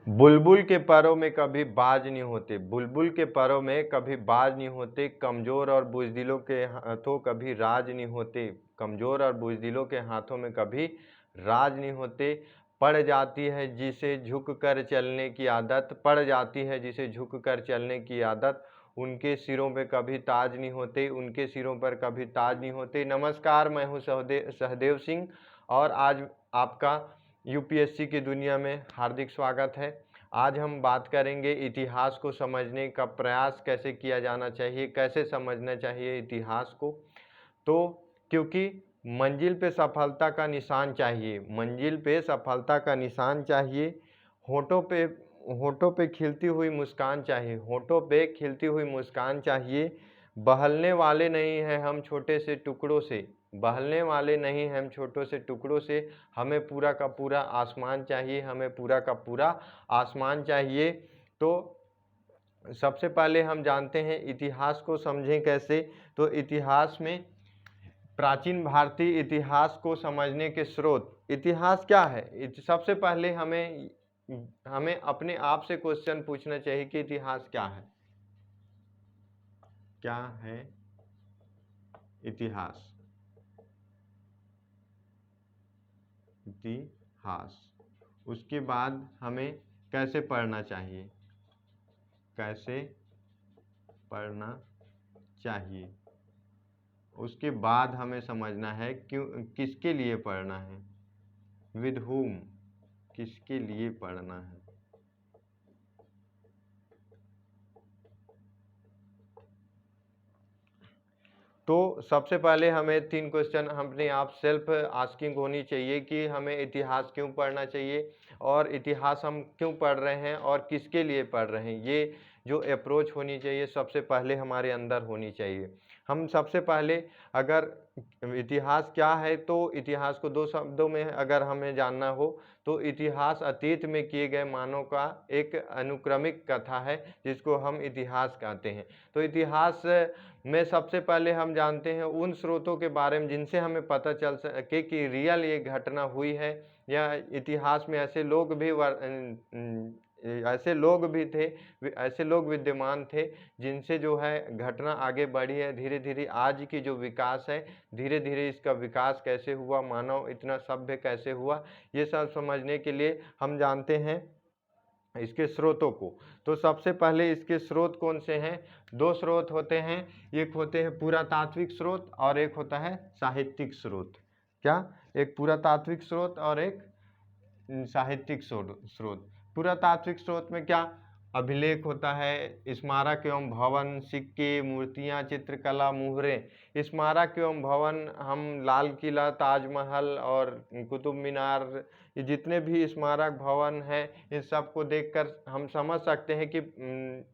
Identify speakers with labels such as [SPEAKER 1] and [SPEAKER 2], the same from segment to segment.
[SPEAKER 1] बुलबुल के पैरों में कभी बाज नहीं होते, बुलबुल के पैरों में कभी बाज नहीं होते, कमज़ोर और बुज़दिलों के हाथों कभी राज नहीं होते, कमज़ोर और बुज़दिलों के हाथों में कभी राज नहीं होते। पड़ जाती है जिसे झुक कर चलने की आदत, पड़ जाती है जिसे झुक कर चलने की आदत, उनके सिरों पे कभी ताज नहीं होते, उनके सिरों पर कभी ताज नहीं होते। नमस्कार, मैं हूँ सहदेव सिंह और आज आपका यूपीएससी की दुनिया में हार्दिक स्वागत है। आज हम बात करेंगे इतिहास को समझने का प्रयास कैसे किया जाना चाहिए, कैसे समझना चाहिए इतिहास को। तो क्योंकि मंजिल पे सफलता का निशान चाहिए, मंजिल पे सफलता का निशान चाहिए, होठों पे होठों पे खिलती हुई मुस्कान चाहिए, होठों पे खिलती हुई मुस्कान चाहिए। बहलने वाले नहीं हैं हम छोटे से टुकड़ों से, बहलने वाले नहीं हैं हम छोटों से टुकड़ों से, हमें पूरा का पूरा आसमान चाहिए, हमें पूरा का पूरा आसमान चाहिए। तो सबसे पहले हम जानते हैं इतिहास को समझें कैसे। तो इतिहास में प्राचीन भारतीय इतिहास को समझने के स्रोत, इतिहास क्या है। सबसे पहले हमें हमें अपने आप से क्वेश्चन पूछना चाहिए कि इतिहास क्या है। क्या है इतिहास? इतिहास, उसके बाद हमें कैसे पढ़ना चाहिए, कैसे पढ़ना चाहिए, उसके बाद हमें समझना है क्यों, किसके लिए पढ़ना है, विद whom, किसके लिए पढ़ना है। तो सबसे पहले हमें 3 क्वेश्चन अपने आप सेल्फ आस्किंग होनी चाहिए कि हमें इतिहास क्यों पढ़ना चाहिए और इतिहास हम क्यों पढ़ रहे हैं और किसके लिए पढ़ रहे हैं। ये जो अप्रोच होनी चाहिए सबसे पहले हमारे अंदर होनी चाहिए। हम सबसे पहले अगर इतिहास क्या है तो इतिहास को 2 शब्दों में अगर हमें जानना हो तो इतिहास अतीत में किए गए मानव का एक अनुक्रमिक कथा है जिसको हम इतिहास कहते हैं। तो इतिहास में सबसे पहले हम जानते हैं उन स्रोतों के बारे में जिनसे हमें पता चल सके कि रियल ये घटना हुई है, या इतिहास में ऐसे लोग भी ऐसे लोग विद्यमान थे जिनसे जो है घटना आगे बढ़ी है। धीरे धीरे आज की जो विकास है, धीरे धीरे इसका विकास कैसे हुआ, मानव इतना सभ्य कैसे हुआ, ये सब समझने के लिए हम जानते हैं इसके स्रोतों को। तो सबसे पहले इसके स्रोत कौन से हैं? 2 स्रोत होते हैं, एक होते हैं पुरातात्विक स्रोत और एक होता है साहित्यिक स्रोत। क्या? एक पुरातात्विक स्रोत और एक साहित्यिक स्रोत। पुरातात्विक स्रोत में क्या अभिलेख होता है, स्मारक एवं भवन, सिक्के, मूर्तियाँ, चित्रकला, मुहरें। स्मारक एवं भवन हम लाल किला, ताजमहल और कुतुब मीनार, ये जितने भी स्मारक भवन हैं इन सबको देखकर हम समझ सकते हैं कि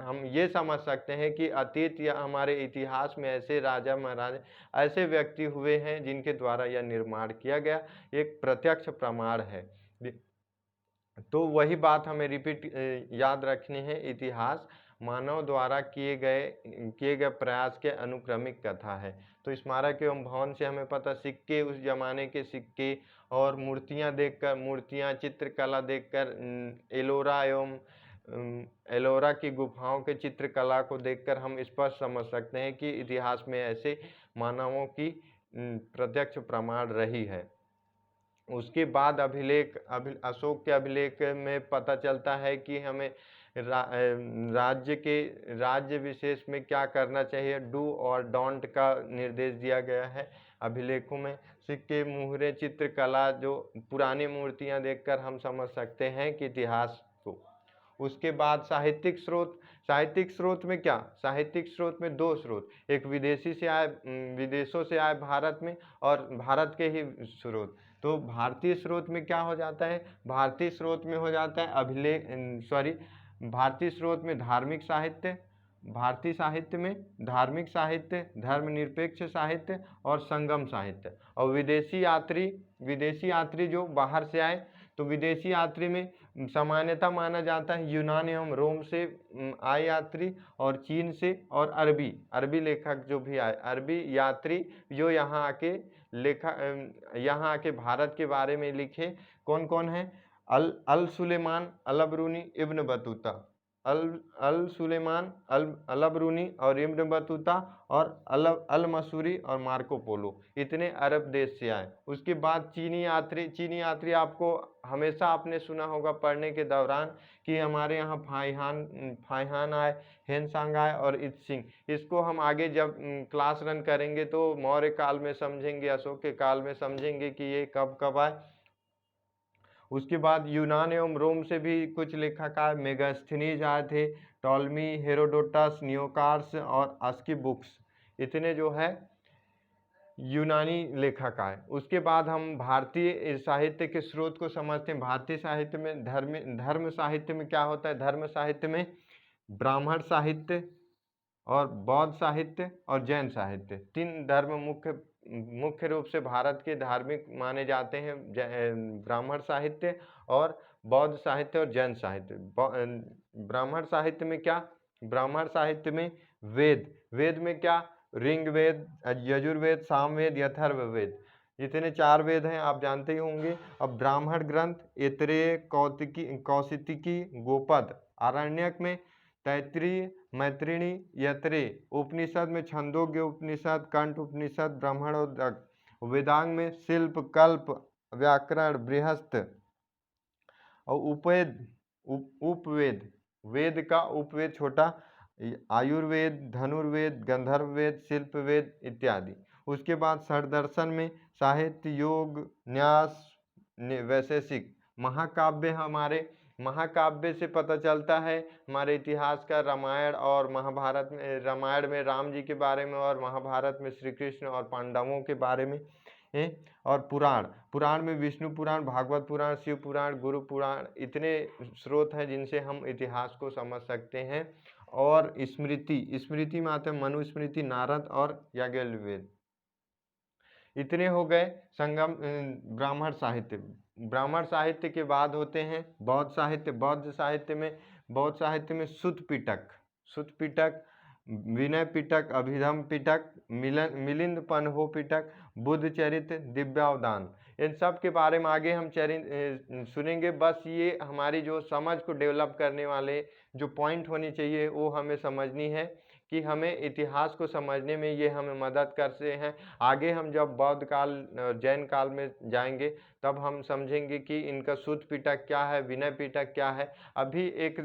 [SPEAKER 1] हम ये समझ सकते हैं कि अतीत या हमारे इतिहास में ऐसे राजा महाराजा, ऐसे व्यक्ति हुए हैं जिनके द्वारा यह निर्माण किया गया, एक प्रत्यक्ष प्रमाण है। तो वही बात हमें याद रखनी है, इतिहास मानव द्वारा किए गए प्रयास के अनुक्रमिक कथा है। तो स्मारक एवं भवन से हमें पता, सिक्के, उस जमाने के सिक्के और मूर्तियां देखकर, मूर्तियां, चित्रकला देखकर, एलोरा की गुफाओं के चित्रकला को देखकर हम स्पष्ट समझ सकते हैं कि इतिहास में ऐसे मानवों की प्रत्यक्ष प्रमाण रही है। उसके बाद अशोक के अभिलेख में पता चलता है कि हमें राज्य विशेष में क्या करना चाहिए, डू और डोंट का निर्देश दिया गया है अभिलेखों में। सिक्के, मुहरें, चित्रकला, जो पुरानी मूर्तियां देखकर हम समझ सकते हैं कि इतिहास को। उसके बाद साहित्यिक स्रोत, साहित्यिक स्रोत में क्या, साहित्यिक स्रोत में 2 स्रोत, एक विदेशों से आए भारत में और भारत के ही स्रोत। तो भारतीय स्रोत में क्या हो जाता है, भारतीय स्रोत में हो जाता है भारतीय स्रोत में धार्मिक साहित्य, भारतीय साहित्य में धार्मिक साहित्य, धर्मनिरपेक्ष साहित्य और संगम साहित्य। और विदेशी यात्री जो बाहर से आए, तो विदेशी यात्री में सामान्यतः माना जाता है यूनान एवं रोम से आए यात्री और चीन से और अरबी लेखक जो भी आए, अरबी यात्री जो यहाँ आके भारत के बारे में लिखे। कौन कौन है? अल अल सुलेमान अल अबरूनी इब्न बतूता, अल अल सुलेमान अल अबरूनी और इब्न बतूता और अल मसूरी और मार्को पोलो, इतने अरब देश से आए। उसके बाद चीनी यात्री आपको हमेशा आपने सुना होगा पढ़ने के दौरान कि हमारे यहाँ फाइहान आए, हेनसांग आए और इत्सिंग। इसको हम आगे जब क्लास रन करेंगे तो मौर्य काल में समझेंगे, अशोक के काल में समझेंगे कि ये कब कब आए। उसके बाद यूनान एवं रोम से भी कुछ लेखक मेगास्थनीज आए थे, टॉलमी, हेरोडोटस, नियोकार्स और आस्कीबुक्स, इतने जो है यूनानी लेखक आए। उसके बाद हम भारतीय साहित्य के स्रोत को समझते हैं। भारतीय साहित्य में धर्म साहित्य में क्या होता है? धर्म साहित्य में ब्राह्मण साहित्य और बौद्ध साहित्य और जैन साहित्य, तीन धर्म मुख्य रूप से भारत के धार्मिक माने जाते हैं। ब्राह्मण साहित्य और बौद्ध साहित्य और जैन साहित्य। ब्राह्मण साहित्य में क्या? ब्राह्मण साहित्य में वेद में क्या? ऋग्वेद, यजुर्वेद, सामवेद, अथर्ववेद, इतने 4 वेद हैं, आप जानते ही होंगे। अब ब्राह्मण ग्रंथ ऐतरेय, कौशिकी, गोपद। आरण्यक में तैत्तिरीय, मैत्रिणी, यत्रेय। उपनिषद में छंदोग्य उपनिषद, कंठ उपनिषद, ब्रह्मणोदक। वेदांग में शिल्प, कल्प, व्याकरण, बृहस्थ और उपवेद। वेद का उपवेद छोटा, आयुर्वेद, धनुर्वेद, गंधर्ववेद, शिल्पवेद इत्यादि। उसके बाद षड्दर्शन में साहित्य, योग, न्यास, वैशेषिक। महाकाव्य हमारे, महाकाव्य से पता चलता है हमारे इतिहास का। रामायण और महाभारत में, रामायण में राम जी के बारे में और महाभारत में श्री कृष्ण और पांडवों के बारे में। और पुराण में विष्णु पुराण, भागवत पुराण, शिव पुराण, गुरु पुराण, इतने स्रोत हैं जिनसे हम इतिहास को समझ सकते हैं। और स्मृति में आते हैं मनुस्मृति, नारद और याज्ञवल्क्य। इतने हो गए संगम ब्राह्मण साहित्य। ब्राह्मण साहित्य के बाद होते हैं बौद्ध साहित्य। बौद्ध साहित्य में सुत्त पिटक, विनय पिटक, अभिधम पिटक, मिलिंद पन्हो पिटक, बुद्ध चरित्र, दिव्यावदान, इन सब के बारे में आगे हम सुनेंगे। बस ये हमारी जो समझ को डेवलप करने वाले जो पॉइंट होनी चाहिए वो हमें समझनी है कि हमें इतिहास को समझने में ये हमें मदद करते हैं। आगे हम जब बौद्ध काल, जैन काल में जाएंगे तब हम समझेंगे कि इनका सुत्त पिटक क्या है, विनय पिटक क्या है। अभी एक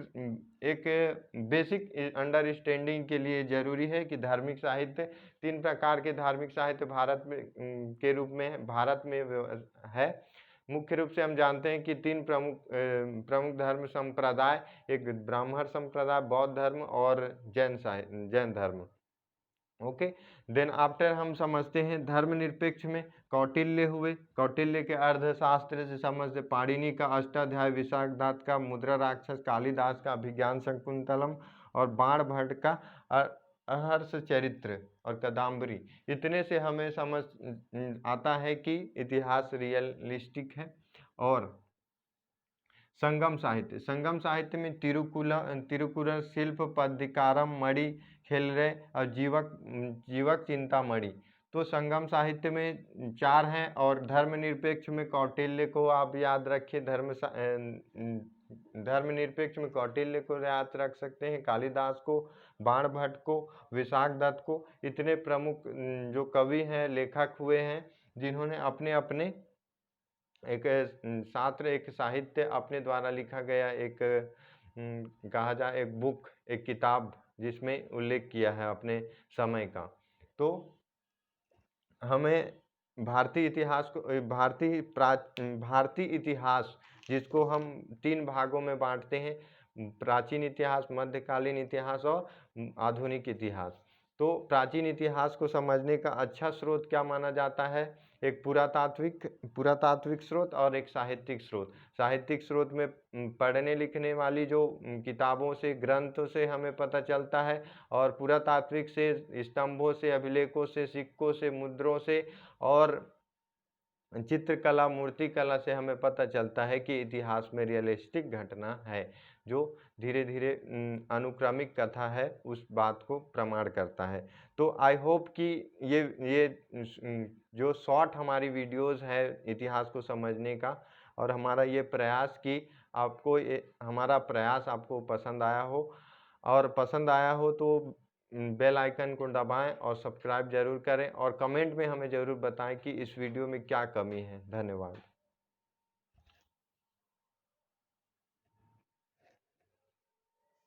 [SPEAKER 1] बेसिक अंडरस्टैंडिंग के लिए ज़रूरी है कि धार्मिक साहित्य, 3 प्रकार के धार्मिक साहित्य भारत में के रूप में भारत में है। मुख्य रूप से हम जानते हैं कि 3 प्रमुख धर्म संप्रदाय, एक ब्राह्मण संप्रदाय, बौद्ध धर्म और जैन धर्म। ओके, देन आफ्टर हम समझते हैं धर्मनिरपेक्ष में कौटिल्य हुए। कौटिल्य के अर्थशास्त्र से समझते, पाणिनि का अष्टाध्याय, विशाखदात का मुद्रा राक्षस, कालिदास का अभिज्ञान शकुंतलम और बाण भट्ट का अहर्ष चरित्र और कदम्बरी। इतने से हमें समझ आता है कि इतिहास रियलिस्टिक है। और संगम साहित्य में तिरुकुरल शिल्प, पद्दिकारम, मणि, खेलरे और जीवक चिंतामणि। तो संगम साहित्य में 4 हैं। और धर्मनिरपेक्ष में कौटिल्य को आप याद रखिए, धर्मनिरपेक्ष में कौटिल्य को याद रख सकते हैं, कालिदास को, बाण भट्ट को, विशाखदत्त को। इतने प्रमुख जो कवि हैं, लेखक हुए हैं जिन्होंने अपने अपने एक साहित्य अपने द्वारा लिखा गया एक कहा जाए एक बुक, एक किताब जिसमें उल्लेख किया है अपने समय का। तो हमें भारतीय इतिहास जिसको हम 3 भागों में बांटते हैं, प्राचीन इतिहास, मध्यकालीन इतिहास और आधुनिक इतिहास। तो प्राचीन इतिहास को समझने का अच्छा स्रोत क्या माना जाता है? एक पुरातात्विक स्रोत और एक साहित्यिक स्रोत। साहित्यिक स्रोत में पढ़ने लिखने वाली जो किताबों से, ग्रंथों से हमें पता चलता है, और पुरातात्विक से स्तंभों से, अभिलेखों से, सिक्कों से, मुद्रों से और चित्रकला, मूर्तिकला से हमें पता चलता है कि इतिहास में रियलिस्टिक घटना है, जो धीरे धीरे अनुक्रमिक कथा है उस बात को प्रमाण करता है। तो आई होप कि ये जो शॉर्ट हमारी वीडियोस है इतिहास को समझने का, और हमारा ये प्रयास कि आपको हमारा प्रयास आपको पसंद आया हो, और पसंद आया हो तो बेल आइकन को दबाएं और सब्सक्राइब ज़रूर करें और कमेंट में हमें ज़रूर बताएं कि इस वीडियो में क्या कमी है। धन्यवाद।